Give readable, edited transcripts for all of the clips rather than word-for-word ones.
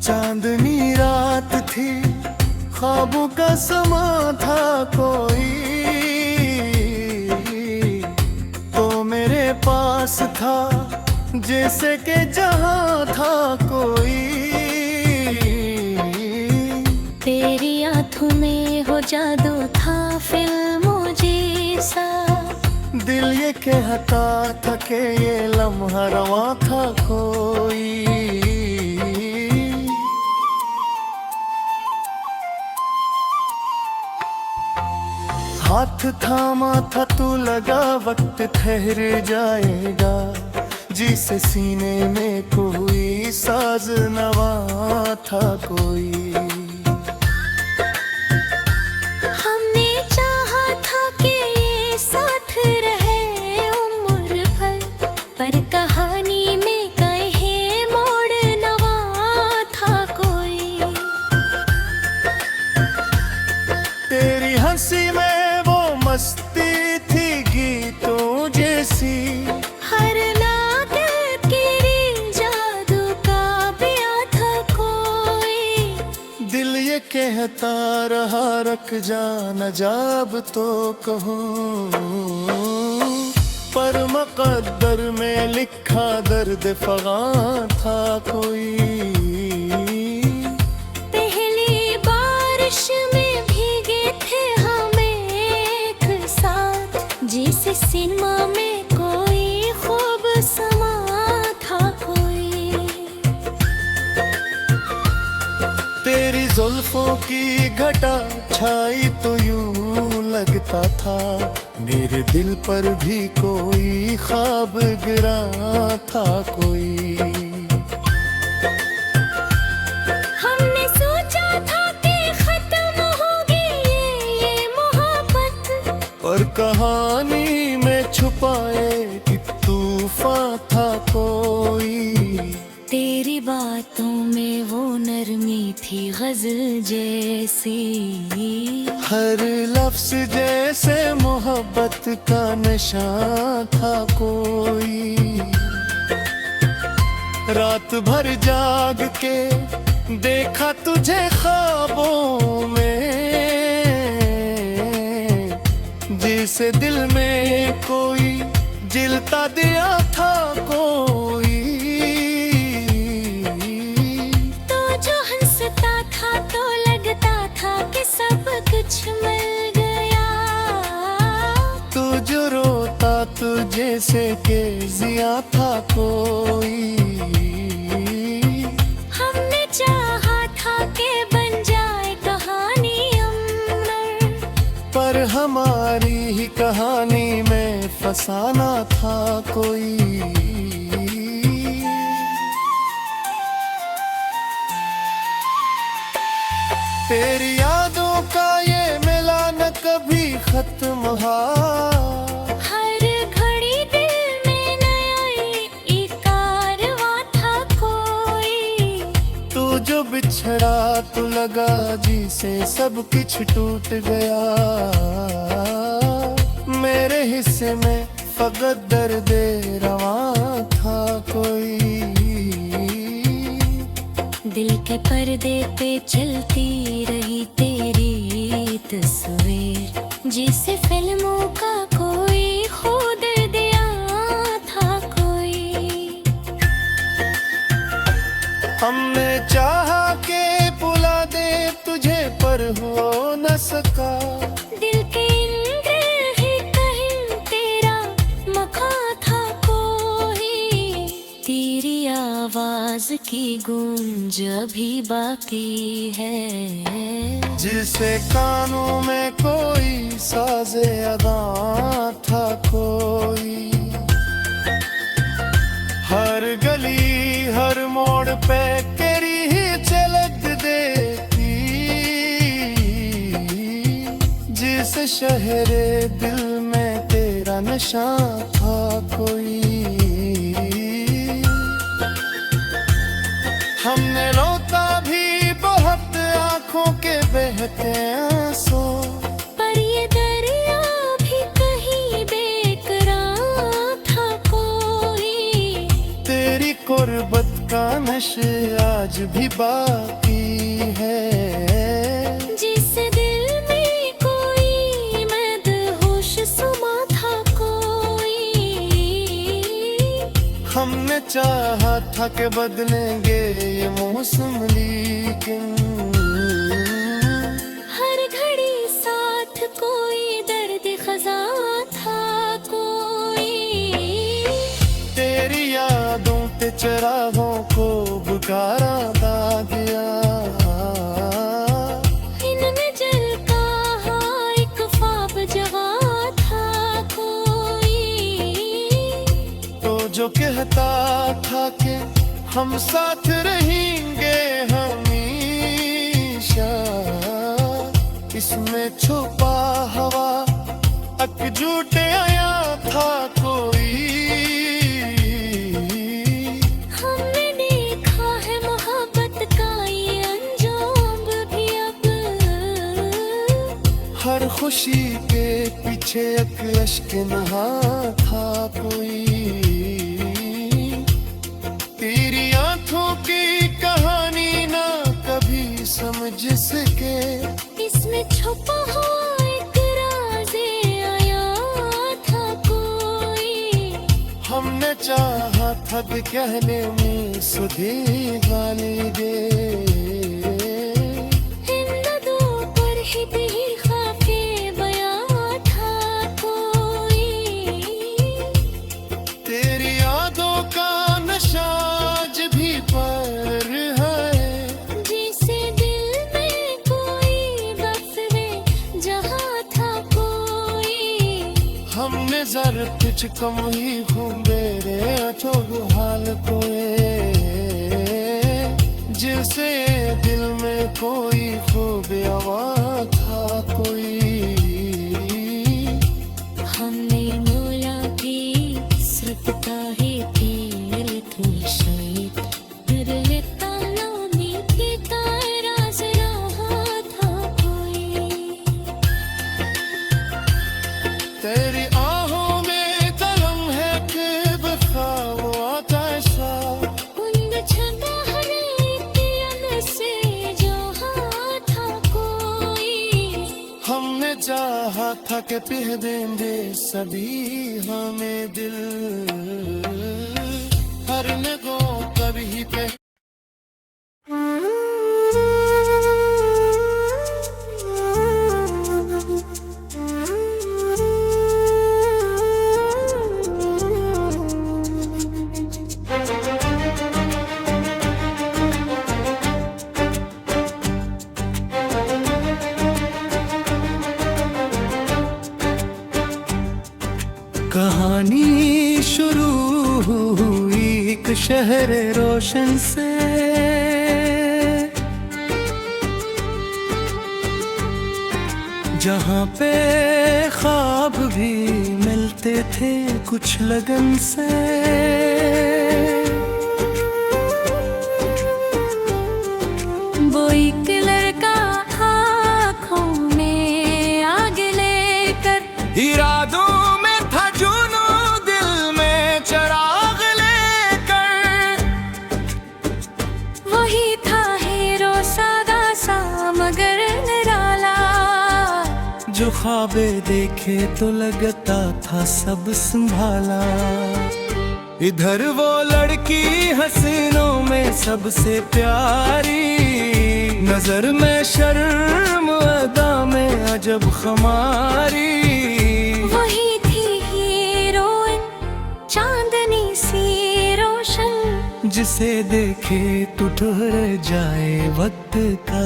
चांदनी रात थी, ख्वाबों का समा था कोई, तो मेरे पास था जैसे कि जहां था कोई। तेरी आंखों में हो जादू था फिल्मों जैसा, दिल ये कहता था कि ये लम्हा रवा था कोई। हाथ थामा था तू लगा, वक्त ठहर जाएगा, जिसे सीने में कोई साज नवा था कोई। हमने चाहा था कि ये साथ रहे उम्र भर, पर कहानी में कहीं मोड़ नवा था कोई। तेरी हंसी में मस्ती थी गीतों जैसी, हर नात की जादू का बिया था कोई। दिल ये कहता रहा रख जाना जब तो कहूँ, पर मुक़द्दर में लिखा दर्द फ़ग़ां था कोई। पहली बारिश में भीगे थे जिसे सिनेमा में कोई खूब समा था कोई। तेरी जुल्फों की घटा छाई तो यूं लगता था, मेरे दिल पर भी कोई ख्वाब गिरा था कोई। हमने सोचा था कि खत्म होगी ये मोहब्बत, और कहानी में छुपाए कि तूफान था कोई। तेरी बातों में वो नरमी थी गजल जैसी, हर लफ्ज जैसे मोहब्बत का नशा था कोई। रात भर जाग के देखा तुझे ख्वाबों में, जिसे दिल में कोई जिलता दिया था कोई। तो जो हंसता था तो लगता था कि सब कुछ मिल गया, तू जो रोता तू जैसे के जिया था कोई। हमने चाहा था कि बन जाए कहानी अमर, पर हमारी ही कहानी में फसाना था कोई। तेरी यादों का ये मिला न कभी खत्म हुआ, हर घड़ी दिल में नया एक कारवां था कोई। तू जो बिछड़ा तू लगा जिसे सब कुछ टूट गया, मेरे हिस्से में फकत दर्द रवा था कोई। दिल के पर्दे पे चलती रही तेरी तस्वीर, जिसे फिल्मों का कोई खुद दिया था कोई। हमने चाहा के बुला दे तुझे पर हो न सका, दिल के अंदर ही कहीं तेरा मखा था कोई। तेरी आवाज की गूंज अभी बाकी है, जिसे कानों में कोई साज़े अदा था कोई। हर गली हर मोड़ पे तेरी ही झलक देती, जिस शहरे दिल में तेरा नशा था कोई। हमने रोता भी बहुत आंखों के बहते आंसू, पर ये दरिया भी कहीं बेकरार था कोई। तेरी कुर्बत का नशे आज भी बाकी है। जिस दिल में कोई मदहोश सुमा था कोई, हमने चाहा था कि बदलेंगे ये मौसम, लेकिन हर घड़ी साथ कोई दर्द खजा था कोई। तेरी यादों पे चरागों को बुकारा दा दिया, इनमें जल का एक ख्वाब जगा था कोई। तो जो कहता था कि हम साथ रहेंगे हमेशा, इसमें छुपा हवा एकजुट आया था कोई। हमने देखा है मोहब्बत का ये अंजाम भी अब, हर खुशी के पीछे एक अश्क नहा था कोई। तेरी आंखों की कहानी ना कभी समझ सके, इसमें छुपा हुआ एक राज़े आया था कोई। हमने चाहा था कि कहने में सुधी गाली दे, इन नदों पर ही भी खाफे बयां था कोई। तेरी यादों का नशा आज भी पर है। जिसे दिल में कोई बसरे जहाँ था कोई। हमने जरा कुछ कम ही घूमेरे तो हाल कोई, जिसे दिल में कोई खूब आवा था कोई। हमने मोला की सकता है तेर तू शायद, फिर लेता नामी की ताराज रहा था कोई। तेरी आहों में तलम है कि बखावत ऐसा, उन छंदा हरे कियन से जहाँ था कोई। हमने चाहा था कि पह देंगे सभी हमें दिल, हर लगो कभी पे। कहानी शुरू हुई एक शहर रोशन से, जहाँ पे ख्वाब भी मिलते थे कुछ लगन से। वो एक लड़का आँखों में आग लेकर, इरादों में था जुनू, दिल में चिराग लेकर। वही था हीरो सादा सा मगर निराला, जो ख्वाबे देखे तो लगता था सब संभाला। इधर वो लड़की हसीनों में सबसे प्यारी, नजर में शर्म अदा में अजब खमारी। वही थी हीरोइन चांदनी सी रोशन, जिसे देखे तो ठहर जाए वक्त का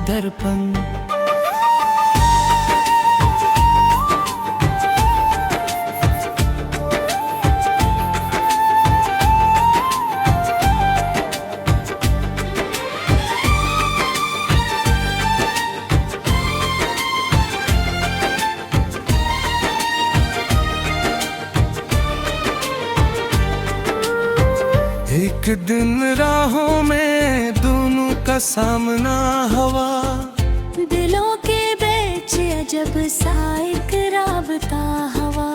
दर्पण। एक दिन राहों में दोनों का सामना हवा, दिलों के बीच अजब सा एक राबता हवा।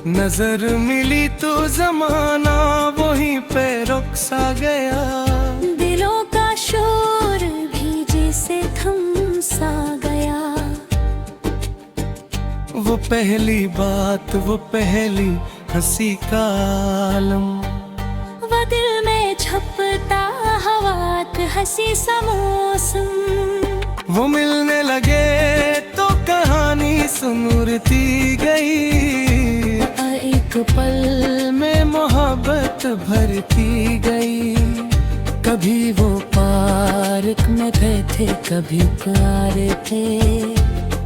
नजर मिली तो जमाना वहीं पे रुक सा गया। दिलों का शोर भी जैसे थम सा गया। वो पहली बात, वो पहली हंसी का आलम, वो दिल में छपता हवाक हंसी सा मौसम। वो मिलने लगे तो कहानी सुनती गई। एक पल में मोहब्बत भरती गई। कभी वो पार्क में गए थे, कभी प्यारे थे,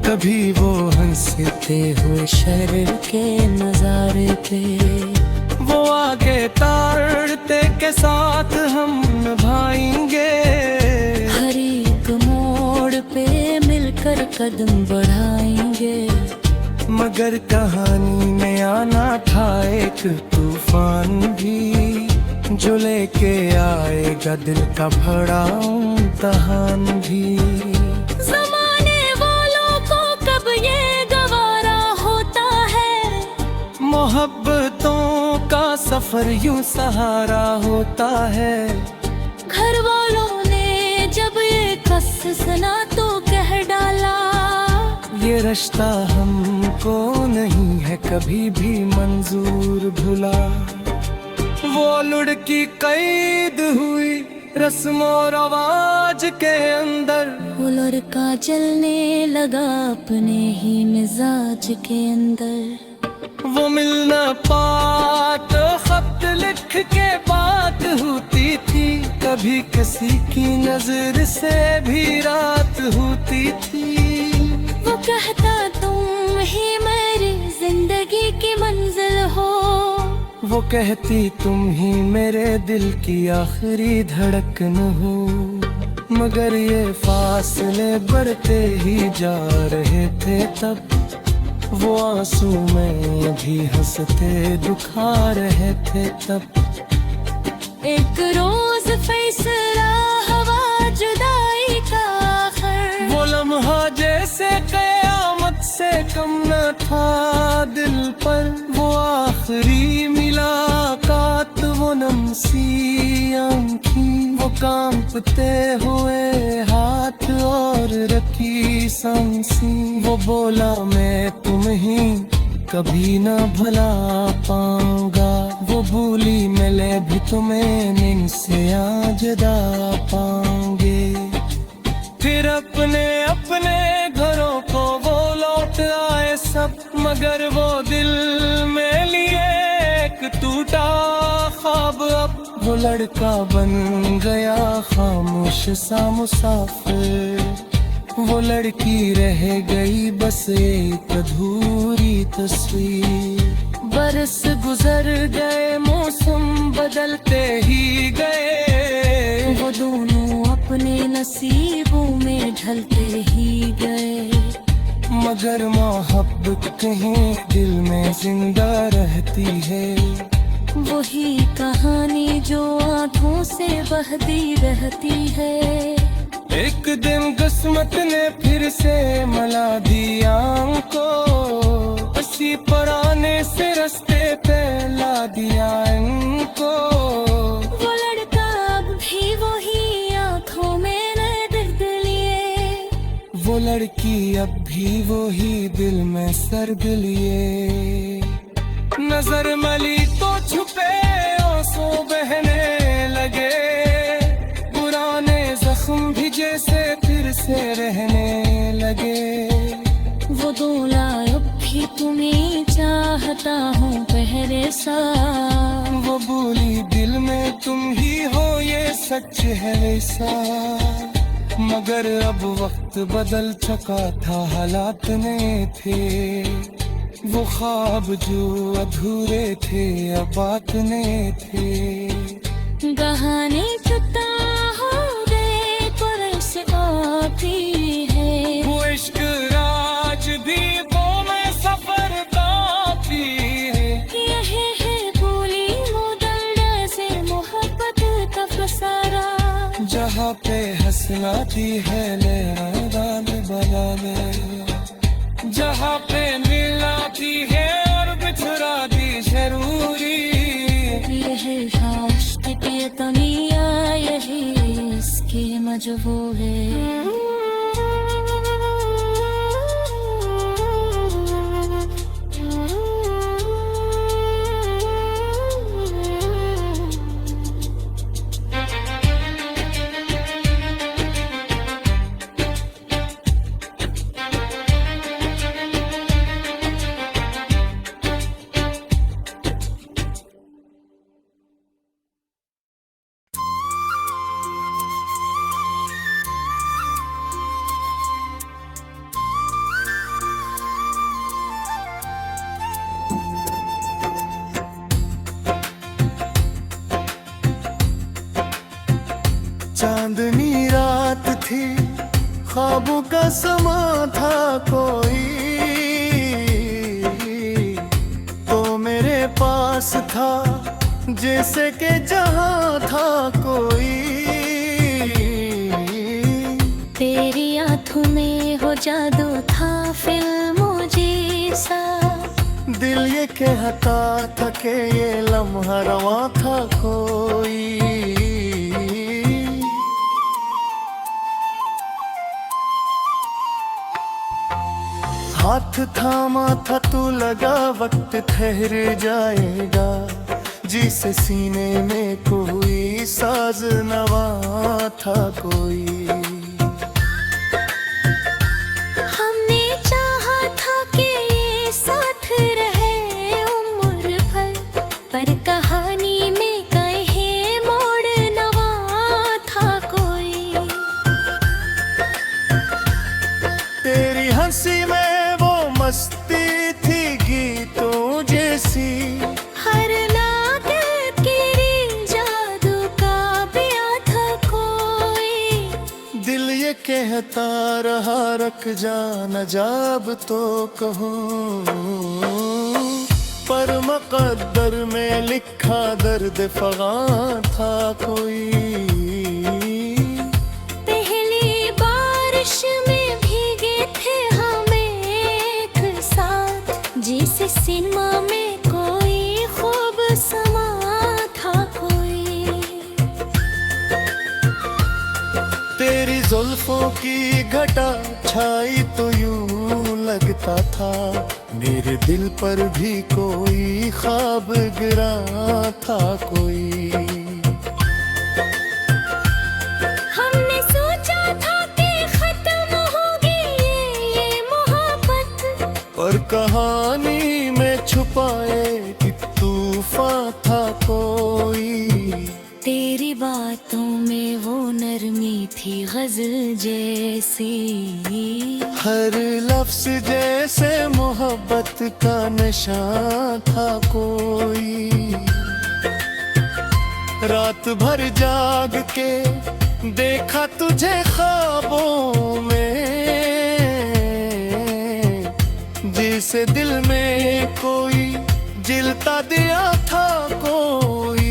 कभी वो हंसते हुए शहर के नजारे थे। वो आगे तारते के साथ हम निभाएंगे। हर एक मोड़ पे मिलकर कदम बढ़ाएंगे। मगर कहानी में आना था एक तूफान भी, जो लेके आएगा दिल का भरा इम्तिहान भी। ज़माने वालों को कब ये गवारा होता है, मोहब्बतों का सफर यूं सहारा होता है। घर वालों ने जब ये कस सुना तो कह डाला, ये रिश्ता हमको नहीं है कभी भी मंजूर भुला। वो लुढ़की कैद हुई रस्म और रवाज के अंदर। वो लड़का जलने लगा अपने ही मिजाज के अंदर। वो मिल न पाता खत लिख के बात होती थी। कभी किसी की नजर से भी रात होती थी। वो कहता तुम ही मेरी जिंदगी की मंजिल हो। वो कहती तुम ही मेरे दिल की आखिरी धड़कन हो। मगर ये फासले बढ़ते ही जा रहे थे तब। वो आंसू में भी हंसते दुखा रहे थे तब। एक रोज फैसला हवा जुदाई का आखिर। वो लम्हा जैसे कयामत से कम न था दिल पर। वो आखिरी मुलाकात, वो नमसी आंखें, वो कांपते हुए हाथ और रखी सांसें। वो बोला मैं तुम्हें कभी न भुला पाऊंगा। वो भूली मिले भी तुम्हें इनसे जुदा पाऊंगे। फिर अपने अपने घरों को वो लौट आए सब। मगर वो दिल में लिए एक टूटा ख्वाब अब। वो लड़का बन गया खामोश सा मुसाफिर। वो लड़की रह गई बस एक अधूरी तस्वीर। बरस गुजर गए, मौसम बदलते ही गए। वो दोनों अपने नसीबों में ढलते ही गए। मगर मोहब्बत कहीं दिल में जिंदा रहती है। वही कहानी जो आंखों से बहती रहती है। एक दिन किस्मत ने फिर से मला दिया हमको। उसी पुराने से रास्ते पे ला दिया इनको। वो लड़का अब भी वही आंखों में दर्द लिए। वो लड़की अब भी वही दिल में सर्द लिए। नजर मली तो छुपे आंसू बहने लगे। पुराने जख्म भी जैसे फिर से रहने लगे। वो दूल्हा अब भी तुम्हें चाहता हूँ पहले सा। वो बोली दिल में तुम ही हो ये सच है ऐसा। मगर अब वक्त बदल चुका था, हालात ने थे। वो ख्वाब जो अधूरे थे अब बात ने थे। कहानी जुदा हो गए पर से आती है। वो इश्क राज भी वो में सफर काफी है। यही है बोली वो दर्द से मोहब्बत का फसारा। जहाँ पे हंसनाती है लेना बना ले। जहाँ पे मिलाती है और बिछुड़ा जरूरी। यही इश्क की दुनिया, यही इसकी मजबूरी। चांदनी रात थी, ख्वाबों का समा था कोई, तो मेरे पास था जैसे कि जहां था कोई। तेरी आंखों में हो जादू था फिल्मों जैसा, दिल ये कहता था कि ये लम्हा रवा था कोई। हाथ थामा था तो लगा वक्त ठहर जाएगा, जिसे सीने में कोई साज नवा था कोई। हमने चाहा था कि ये साथ रहे उम्र भर, पर कहानी में कहीं मोड़ नवा था कोई। तेरी हंसी में मस्ती थी गीतों जैसी, हर नात की जादू का बिया था कोई। दिल ये कहता रहा रख जाना जब तो कहूँ, पर मुक़द्दर में लिखा दर्द फ़ग़ा था कोई। पहली बारिश में भीगे थे जिसे सिनेमा में कोई खूब समा था कोई। तेरी जुल्फों की घटा छाई तो यूं लगता था, मेरे दिल पर भी कोई ख्वाब गिरा था कोई। हमने सोचा था कि खत्म होगी ये मोहब्बत, पर कहानी में छुपाए कि तूफान था कोई। तेरी बातों में वो नरमी थी गजल जैसी, हर लफ्ज जैसे मोहब्बत का नशा था कोई। रात भर जाग के देखा तुझे ख्वाबों में, जिसे दिल में कोई जिलता दिया था कोई।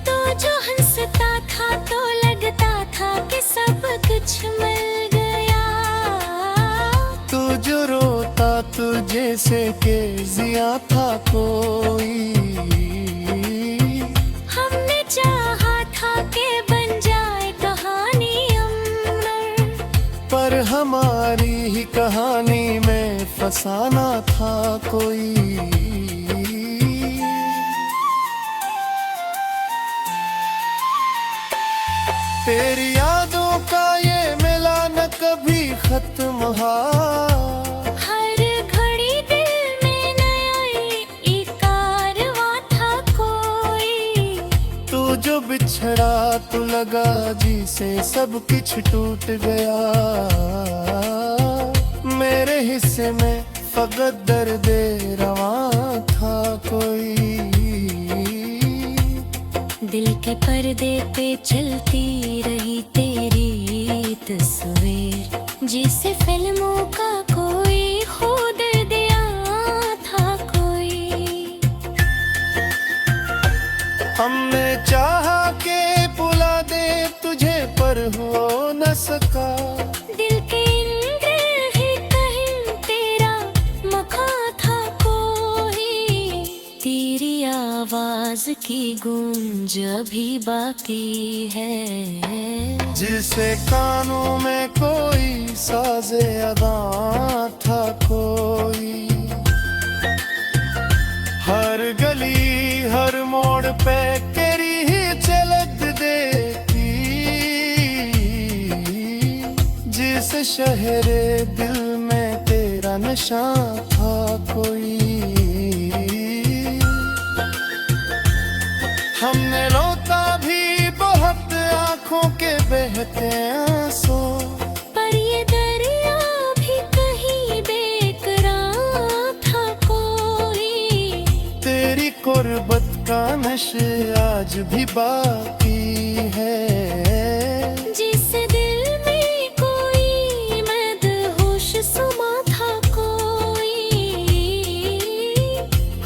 तो जो हंसता था तो लगता था कि सब कुछ मिल गया, तू जो रोता तो जैसे के जिया था कोई। हमने चाहा था कि बन जाए कहानी अमर, पर हमारी ही कहानी में फसाना था कोई। तेरी यादों का ये मिला न कभी खत्म हुआ, हर घड़ी दिल में नया एक कारवां था कोई। तू जो बिछड़ा तो लगा जी से सब कुछ टूट गया, मेरे हिस्से में फकत दर्द रवा था कोई। दिल के पर्दे पे चलती रही तेरी तस्वीर, जिसे फिल्मों का कोई खुद दिया था कोई। हमने चाहा के बुला दे तुझे पर हो न सका, दिल के अंदर ही कहीं तेरा मखा था की गूंज अभी बाकी है। जिसे कानों में कोई साजे अदा था कोई, हर गली हर मोड़ पे तेरी ही झलक देखी। जिस शहरे दिल में तेरा नशा था कोई, हमने रोता भी बहुत आंखों के बहते आंसू, पर ये दरिया भी कहीं बेकरार था कोई। तेरी कुर्बत का नशे आज भी बाकी है। जिस दिल में कोई मदहोश समा था कोई।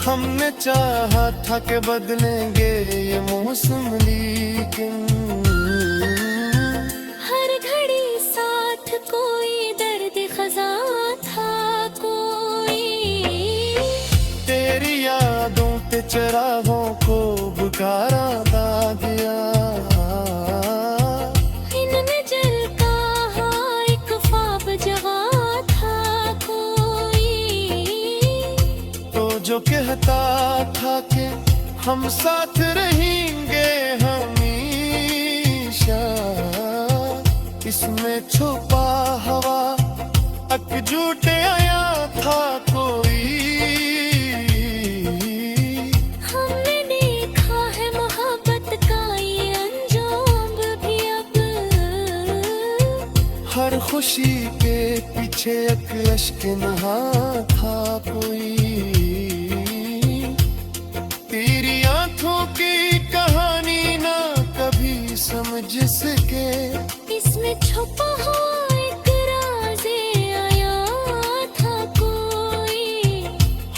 हमने चाहा था कि बदलेंगे ये मौसम, लेकिन हर घड़ी साथ कोई दर्द खजा था कोई। तेरी यादों पे चरागों को बुखारा दा दिया। इनमें जल का एक ख्वाब जगा था कोई। तो जो कहता था कि हम साथ रहेंगे हमेशा, इसमें छुपा हवा एकजुट आया था कोई। हमने देखा है मोहब्बत का ये अंजाम भी अब। हर खुशी के पीछे एक अश्क नहा था कोई। तेरी आंखों की कहानी ना कभी समझ सके, इसमें छुपा हुआ एक राज़े आया था कोई।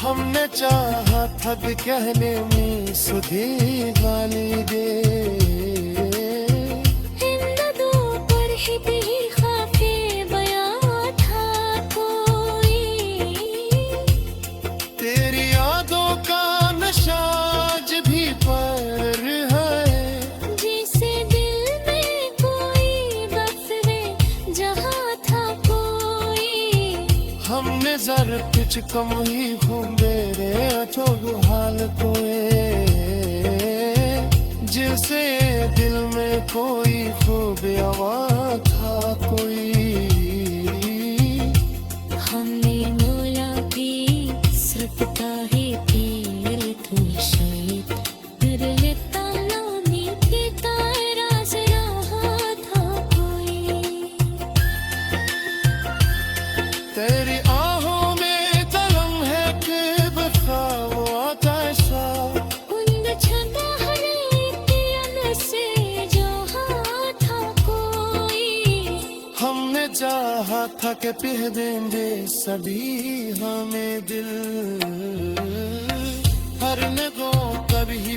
हमने चाहा था कि कहने में सुधी गाली दे। इन नदों पर ही भी खाफे बयां था कोई। तेरी यादों का नशा आज भी पर है। जिसे दिल में कोई बसरे जहाँ था कोई। हमने जर कुछ कम ही मेरे छोड़ो हाल कोए। जिसे दिल में कोई खूब आवा था कोई। हमने मोला भी सरकता है तीर तू शायद कर लेता नामी पीता राज रहा था कोई। तेरी आहों में तलम है कि बखाओ आता सा। उन छंदा हरे से जहाँ था कोई। हमने चाहा था कि पिह देंगे सभी हमें दिल, हर नगों कभी